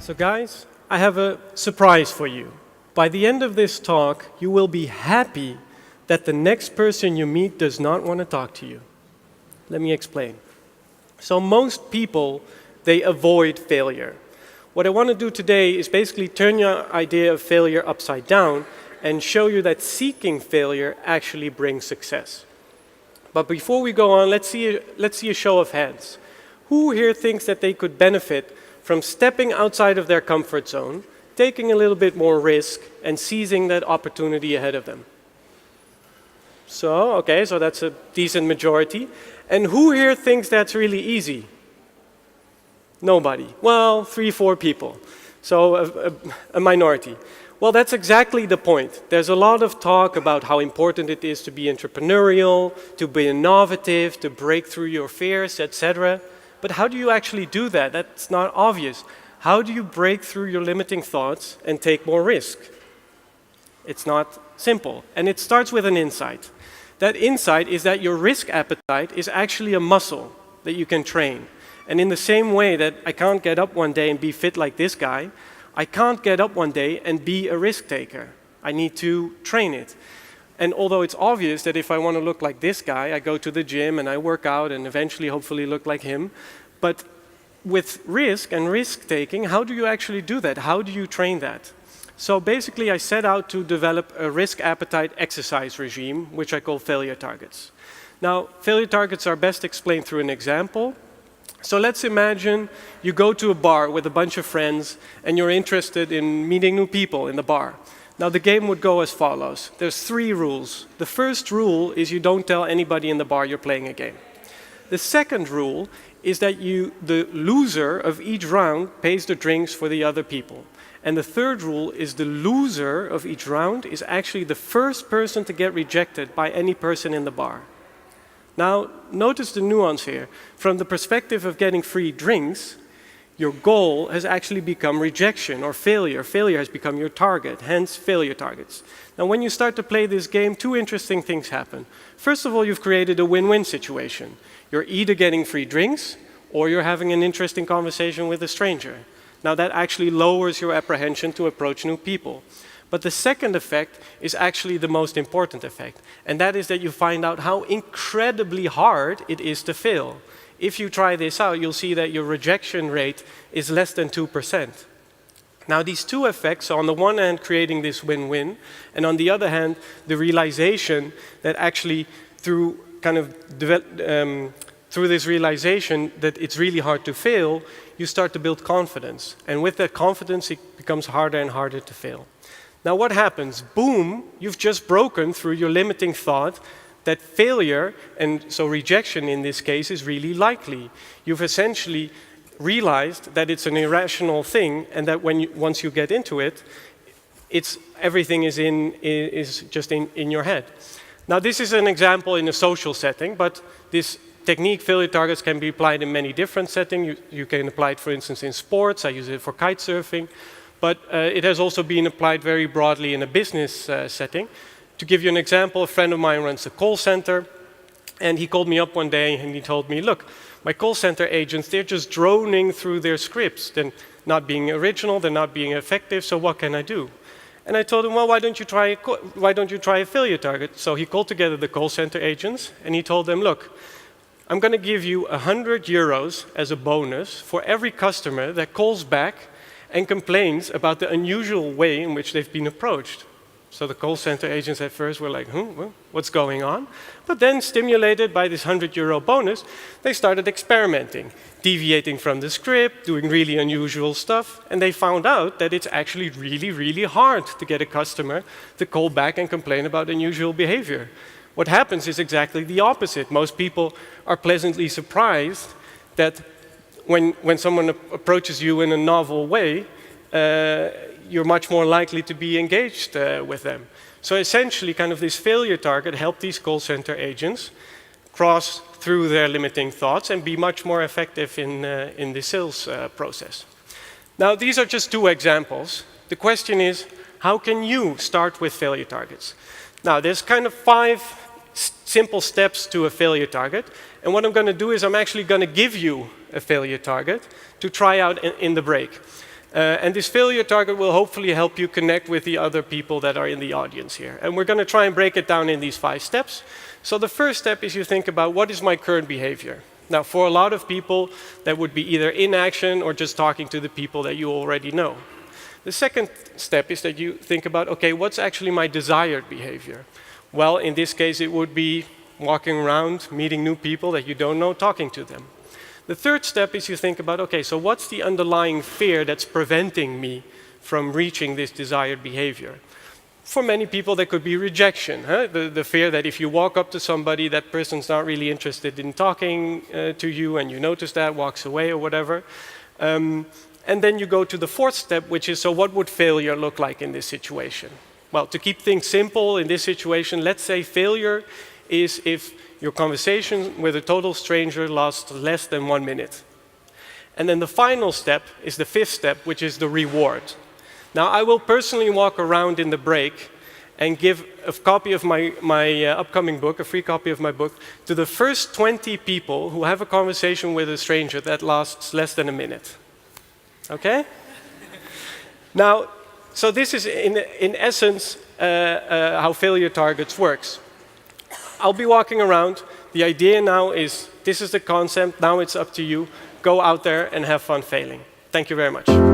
So guys, I have a surprise for you. By the end of this talk, you will be happy that the next person you meet does not want to talk to you. Let me explain. So most people, they avoid failure. What I want to do today is basically turn your idea of failure upside down and show you that seeking failure actually brings success. But before we go on, let's see a show of hands. Who here thinks that they could benefit from stepping outside of their comfort zone, taking a little bit more risk, and seizing that opportunity ahead of them? So that's a decent majority. And who here thinks that's really easy? Nobody. Well, 3-4 people. So a minority. Well, that's exactly the point. There's a lot of talk about how important it is to be entrepreneurial, to be innovative, to break through your fears, etc. But how do you actually do that? That's not obvious. How do you break through your limiting thoughts and take more risk? It's not simple. And it starts with an insight. That insight is that your risk appetite is actually a muscle that you can train. And in the same way that I can't get up one day and be fit like this guy, I can't get up one day and be a risk taker. I need to train it. And although it's obvious that if I want to look like this guy, I go to the gym and I work out and eventually hopefully look like him. But with risk and risk taking, how do you actually do that? How do you train that? So basically I set out to develop a risk appetite exercise regime, which I call failure targets. Now, failure targets are best explained through an example. So let's imagine you go to a bar with a bunch of friends and you're interested in meeting new people in the bar. Now the game would go as follows. There's 3 rules. The first rule is you don't tell anybody in the bar you're playing a game. The second rule is that the loser of each round pays the drinks for the other people. And the third rule is the loser of each round is actually the first person to get rejected by any person in the bar. Now, notice the nuance here. From the perspective of getting free drinks, your goal has actually become rejection or failure. Failure has become your target, hence failure targets. Now, when you start to play this game, 2 interesting things happen. First of all, you've created a win-win situation. You're either getting free drinks or you're having an interesting conversation with a stranger. Now, that actually lowers your apprehension to approach new people. But the second effect is actually the most important effect, and that is that you find out how incredibly hard it is to fail. If you try this out, you'll see that your rejection rate is less than 2%. Now, these 2 effects, on the one hand creating this win-win, and on the other hand, the realization that actually through this realization that it's really hard to fail, you start to build confidence. And with that confidence, it becomes harder and harder to fail. Now what happens? Boom, you've just broken through your limiting thought that failure, and so rejection in this case, is really likely. You've essentially realized that it's an irrational thing and that once you get into it, everything is just in your head. Now this is an example in a social setting, but this technique, failure targets, can be applied in many different settings. You can apply it, for instance, in sports. I use it for kite surfing. But it has also been applied very broadly in a business setting. To give you an example, a friend of mine runs a call center, and he called me up one day and he told me, look, my call center agents, they're just droning through their scripts. They're not being original, they're not being effective, so what can I do? And I told him, well, why don't you try a failure target? So he called together the call center agents, and he told them, look, I'm going to give you 100 euros as a bonus for every customer that calls back and complains about the unusual way in which they've been approached. So the call center agents at first were like, what's going on? But then, stimulated by this 100 euro bonus, they started experimenting, deviating from the script, doing really unusual stuff, and they found out that it's actually really, really hard to get a customer to call back and complain about unusual behavior. What happens is exactly the opposite. Most people are pleasantly surprised that when someone approaches you in a novel way, you're much more likely to be engaged with them. So essentially, this failure target helped these call center agents cross through their limiting thoughts and be much more effective in the sales process. Now, these are just 2 examples. The question is, how can you start with failure targets? Now, there's 5 simple steps to a failure target. And what I'm going to do is I'm actually going to give you a failure target to try out in the break. And this failure target will hopefully help you connect with the other people that are in the audience here. And we're going to try and break it down in these 5 steps. So the first step is you think about, what is my current behavior? Now, for a lot of people, that would be either inaction or just talking to the people that you already know. The second step is that you think about, okay, what's actually my desired behavior? Well, in this case, it would be walking around, meeting new people that you don't know, talking to them. The third step is you think about, okay, so what's the underlying fear that's preventing me from reaching this desired behavior? For many people, that could be rejection. The fear that if you walk up to somebody, that person's not really interested in talking to you, and you notice that, walks away or whatever. And then you go to the fourth step, which is, so what would failure look like in this situation? Well, to keep things simple in this situation, let's say failure is if your conversation with a total stranger lasts less than 1 minute. And then the final step is the fifth step, which is the reward. Now, I will personally walk around in the break and give a copy of my upcoming book, a free copy of my book, to the first 20 people who have a conversation with a stranger that lasts less than a minute. Okay? Now, so this is in essence how failure targets works. I'll be walking around. The idea now is, this is the concept, now it's up to you. Go out there and have fun failing. Thank you very much.